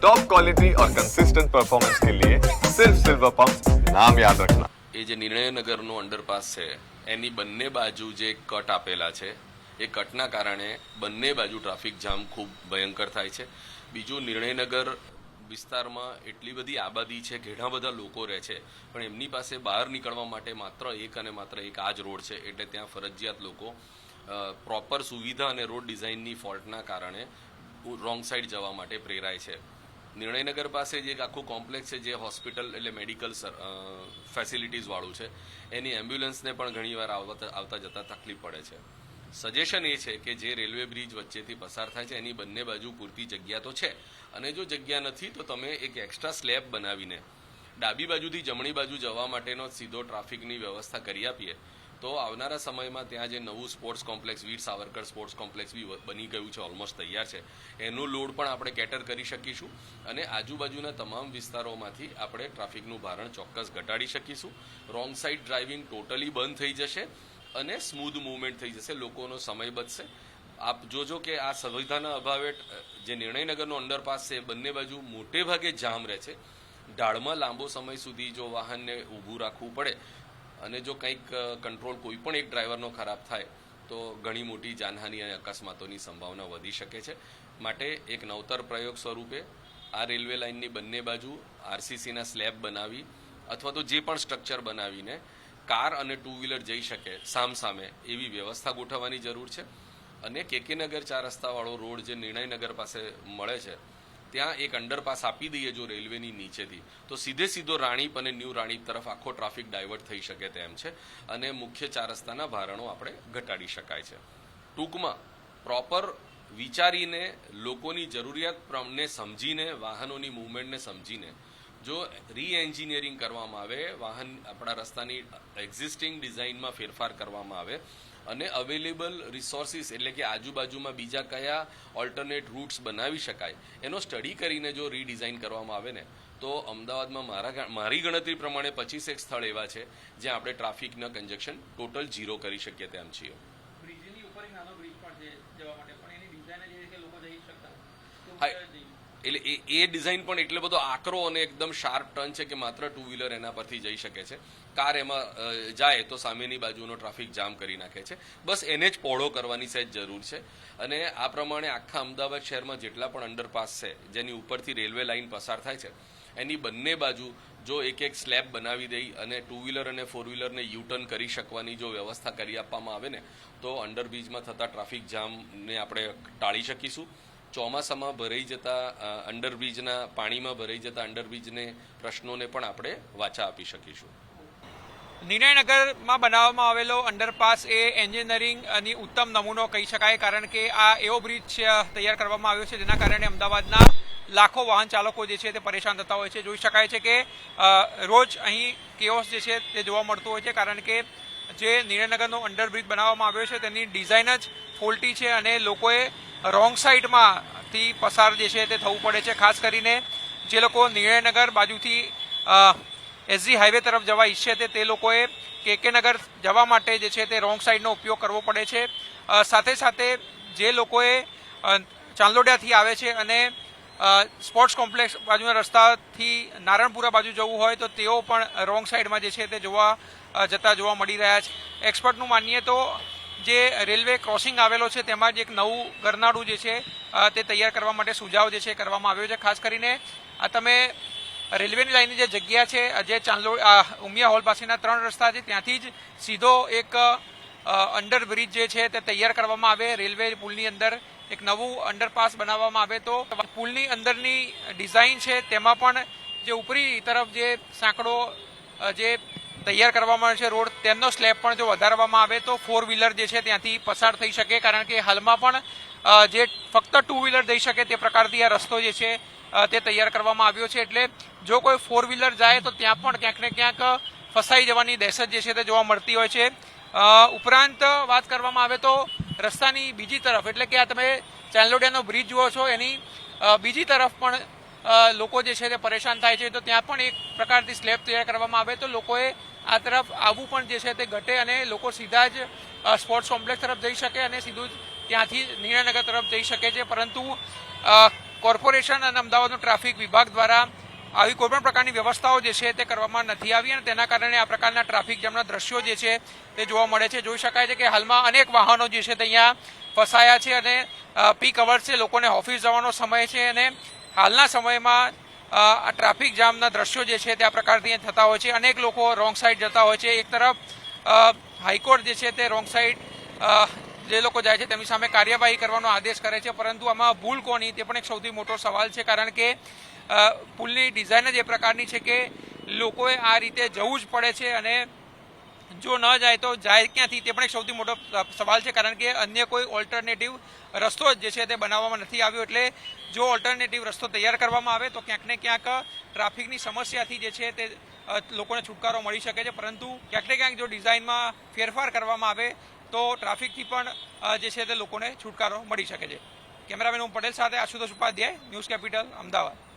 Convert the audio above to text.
Top quality और consistent performance के लिए सिर्फ सिल्वर पंप नाम याद रखना। એ જે નિર્ણયનગરનો અંડરપાસ છે એની બંને બાજુ જે કટ આપેલા છે એ કટના કારણે બંને બાજુ ટ્રાફિક જામ ખૂબ ભયંકર થાય છે. બીજું, નિર્ણયનગર વિસ્તારમાં એટલી બધી આબાદી છે, ઘણા બધા લોકો રહે છે, પણ એમની પાસે બહાર નીકળવા માટે માત્ર એક આ જ રોડ છે. એટલે ત્યાં ફરજિયાત લોકો પ્રોપર સુવિધા અને રોડ ડિઝાઇનની ફોલ્ટના કારણે રોંગ સાઈડ જવા માટે પ્રેરાય છે. નિર્ણયનગર પાસે જે એક આખું કોમ્પ્લેક્સ છે જે હોસ્પિટલ એટલે મેડિકલ ફેસિલિટીઝવાળું છે, એની એમ્બ્યુલન્સને પણ ઘણીવાર આવતા જતા તકલીફ પડે છે. સજેશન એ છે કે જે રેલવે બ્રિજ વચ્ચેથી પસાર થાય છે એની બંને બાજુ પૂરતી જગ્યા તો છે, અને જો જગ્યા નથી તો તમે એક એક્સ્ટ્રા સ્લેબ બનાવીને ડાબી બાજુથી જમણી બાજુ જવા માટેનો સીધો ટ્રાફિકની વ્યવસ્થા કરી આપીએ તો આવનારા સમયમાં ત્યાં જે નવું સ્પોર્ટ્સ કોમ્પ્લેક્સ વીર સાવરકર સ્પોર્ટ્સ કોમ્પ્લેક્સ બી બની ગયું છે, ઓલમોસ્ટ તૈયાર છે, એનો લોડ પણ આપણે કેટર કરી શકીશું અને આજુબાજુના તમામ વિસ્તારોમાંથી આપણે ટ્રાફિકનું ભારણ ચોક્કસ ઘટાડી શકીશું. રોંગ સાઈડ ડ્રાઇવિંગ ટોટલી બંધ થઈ જશે અને સ્મૂધ મૂવમેન્ટ થઈ જશે, લોકોનો સમય બચશે. આપ જોજો કે આ સુવિધાના અભાવે જે નિર્ણયનગરનો અંડરપાસ છે બંને બાજુ મોટે ભાગે જામ રહે છે. ઢાળમાં લાંબો સમય સુધી જો વાહનને ઊભું રાખવું પડે અને જો કંઈક કંટ્રોલ કોઈ પણ એક ડ્રાઈવરનો ખરાબ થાય તો ઘણી મોટી જાનહાનિ અને અકસ્માતોની સંભાવના વધી શકે છે. માટે એક નવતર પ્રયોગ સ્વરૂપે આ રેલવે લાઇનની બંને બાજુ આરસીસીના સ્લેબ બનાવી અથવા તો જે પણ સ્ટ્રક્ચર બનાવીને કાર અને ટુ વ્હીલર જઈ શકે સામસામે એવી વ્યવસ્થા ગોઠવવાની જરૂર છે. અને કેકે નગર 4 રસ્તાવાળો રોડ જે નિર્ણયનગર પાસે મળે છે ત્યાં એક અંડરપાસ આપી દઈએ જો રેલવેની નીચેથી તો સીધો રાણીપ અને ન્યૂ રાણીપ તરફ આખો ટ્રાફિક ડાયવર્ટ થઈ શકે તેમ છે અને મુખ્ય 4 રસ્તાના ભારણો આપણે ઘટાડી શકાય છે. ટૂંકમાં પ્રોપર વિચારીને લોકોની જરૂરિયાતને સમજીને વાહનોની મૂવમેન્ટને સમજીને જો રીએન્જિનિયરિંગ કરવામાં આવે, વાહન આપણા રસ્તાની એક્ઝિસ્ટિંગ ડિઝાઇનમાં ફેરફાર કરવામાં આવે અને અવેલેબલ રિસોર્સિસ એટલે કે આજુબાજુમાં બીજા કયા ઓલ્ટરનેટ રૂટ્સ બનાવી શકાય એનો સ્ટડી કરીને જો રીડિઝાઇન કરવામાં આવે ને તો અમદાવાદમાં મારી ગણતરી પ્રમાણે 25 સ્થળ એવા છે જ્યાં આપણે ટ્રાફિકના કન્જેક્શન ટોટલ 0 કરી શકીએ તેમ છીએ. બ્રિજની ઉપર એક નાનો બ્રિજ પણ છે જવા માટે, પણ એની ડિઝાઇન જે છે લોકો જઈ શકતા એટલે એ ડિઝાઇન પણ એટલો બધો આકરો અને એકદમ શાર્પ ટર્ન છે કે માત્ર ટુ વ્હીલર એના પરથી જઈ શકે છે. કાર એમાં જાય તો સામેની બાજુનો ટ્રાફિક જામ કરી નાખે છે. બસ એને જ પહોળો કરવાની સહેજ જરૂર છે અને આ પ્રમાણે આખા અમદાવાદ શહેરમાં જેટલા પણ અંડરપાસ છે જેની ઉપરથી રેલવે લાઇન પસાર થાય છે એની બંને બાજુ જો એક સ્લેબ બનાવી દઈ અને ટુ વ્હીલર અને ફોર વ્હીલરને યુટર્ન કરી શકવાની જો વ્યવસ્થા કરી આપવામાં આવે ને તો અંડરબ્રિજમાં થતા ટ્રાફિક જામને આપણે ટાળી શકીશું. ચોમાસામાં ભરાઈ જતા અંડરબ્રિજના પાણીમાં ભરાઈ જતા અંડરબ્રિજને પ્રશ્નોને પણ આપણે વાચા આપી શકીશું. નિર્ણયનગરમાં બનાવવામાં આવેલો અંડરપાસ એ એન્જિનિયરિંગની ઉત્તમ નમૂનો કહી શકાય, કારણ કે આ એવો બ્રિજ તૈયાર કરવામાં આવ્યો છે જેના કારણે અમદાવાદના લાખો વાહન ચાલકો જે છે તે પરેશાન થતા હોય છે. જોઈ શકાય છે કે રોજ અહીં કેઓસ જે છે તે જોવા મળતું હોય છે, કારણ કે જે નિર્ણયનગરનો અંડરબ્રિજ બનાવવામાં આવ્યો છે તેની ડિઝાઇન જ ફોલ્ટી છે અને લોકોએ રોંગ સાઈડમાંથી પસાર જે છે તે થવું પડે છે. ખાસ કરીને જે લોકો નિર્ણયનગર બાજુથી એસજી હાઈવે તરફ જવા ઈચ્છે તે લોકોએ કેકે નગર જવા માટે જે છે તે રોંગ સાઈડનો ઉપયોગ કરવો પડે છે. સાથે સાથે જે લોકોએ ચાંદલોડિયાથી આવે છે અને સ્પોર્ટ્સ કોમ્પ્લેક્સ બાજુના રસ્તાથી નારણપુરા બાજુ જવું હોય તો તેઓ પણ રોંગ સાઈડમાં જે છે તે જતા જોવા મળી રહ્યા છે. એક્સપર્ટનું માનીએ તો જે રેલવે ક્રોસિંગ આવેલો છે તેમાં જ એક નવું ગરનાળું જે છે તે તૈયાર કરવા માટે સુઝાવ જે છે કરવામાં આવ્યો છે. ખાસ કરીને આ તમે રેલવેની લાઇનની જે જગ્યા છે જે ઉમિયા હોલ પાસેના 3 રસ્તા છે ત્યાંથી જ સીધો એક અંડરબ્રિજ જે છે તે તૈયાર કરવામાં આવે, રેલવે પુલની અંદર એક નવું અંડરપાસ બનાવવામાં આવે તો પુલની અંદરની ડિઝાઇન છે તેમાં પણ જે ઉપરી તરફ જે સાંકડો જે તૈયાર કરવામાં આવે છે રોડ તેમનો સ્લેબ પણ જો વધારવામાં આવે તો 4 વ્હીલર જે છે ત્યાંથી પસાર થઈ શકે, કારણ કે હાલમાં પણ જે ફક્ત 2 વ્હીલર જઈ શકે તે પ્રકારથી આ રસ્તો જે છે તે તૈયાર કરવામાં આવ્યો છે. એટલે જો કોઈ 4 વ્હીલર જાય તો ત્યાં પણ ક્યાંક ને ક્યાંક ફસાઈ જવાની દહેશત જે છે તે જોવા મળતી હોય છે. ઉપરાંત વાત કરવામાં આવે તો રસ્તાની બીજી તરફ એટલે કે આ તમે ચાંદલોડિયાનો બ્રિજ જુઓ છો એની બીજી તરફ પણ લોકો જે છે તે પરેશાન થાય છે, તો ત્યાં પણ એક પ્રકારથી સ્લેબ તૈયાર કરવામાં આવે તો લોકોએ આ તરફ આવવું પણ જે છે તે ઘટે અને લોકો સીધા જ સ્પોર્ટ્સ કોમ્પ્લેક્સ તરફ જઈ શકે અને સીધું જ ત્યાંથી નિર્ણયનગર તરફ જઈ શકે છે. પરંતુ કોર્પોરેશન અને અમદાવાદનો ટ્રાફિક વિભાગ દ્વારા આવી કોઈપણ પ્રકારની વ્યવસ્થાઓ જે છે તે કરવામાં નથી આવી અને તેના કારણે આ પ્રકારના ટ્રાફિક જામના દ્રશ્યો જે છે તે જોવા મળે છે. જોઈ શકાય છે કે હાલમાં અનેક વાહનો જે છે તે અહીંયા ફસાયા છે અને પીક અવર્સ છે, લોકોને ઓફિસ જવાનો સમય છે અને હાલના સમયમાં આ ટ્રાફિક જામના દ્રશ્યો જે છે તે આ પ્રકારથી થતા હોય છે. અનેક લોકો રોંગ સાઈડ જતા હોય છે. એક તરફ હાઈકોર્ટ જે છે તે રોંગ સાઈડ જે લોકો જાય છે તેમની સામે કાર્યવાહી કરવાનો આદેશ કરે છે, પરંતુ આમાં ભૂલ કોની તે પણ એક સૌથી મોટો સવાલ છે, કારણ કે પુલની ડિઝાઇન જ એ પ્રકારની છે કે લોકોએ આ રીતે જવું જ પડે છે અને જો ન જાય તો જાય ક્યાંથી તે પણ એક સૌથી મોટો સવાલ છે, કારણ કે અન્ય કોઈ ઓલ્ટરનેટિવ રસ્તો જે છે તે બનાવવામાં નથી આવ્યો. એટલે જો ઓલ્ટરનેટિવ રસ્તો તૈયાર કરવામાં આવે તો ક્યાંક ને ક્યાંક ટ્રાફિકની સમસ્યાથી જે છે તે લોકોને છુટકારો મળી શકે છે, પરંતુ ક્યાંક ને ક્યાંક જો ડિઝાઇનમાં ફેરફાર કરવામાં આવે તો ટ્રાફિકથી પણ જે છે તે લોકોને છુટકારો મળી શકે છે. કેમેરામેન ઓમ પટેલ સાથે આશુતોષ ઉપાધ્યાય, ન્યૂઝ કેપિટલ, અમદાવાદ.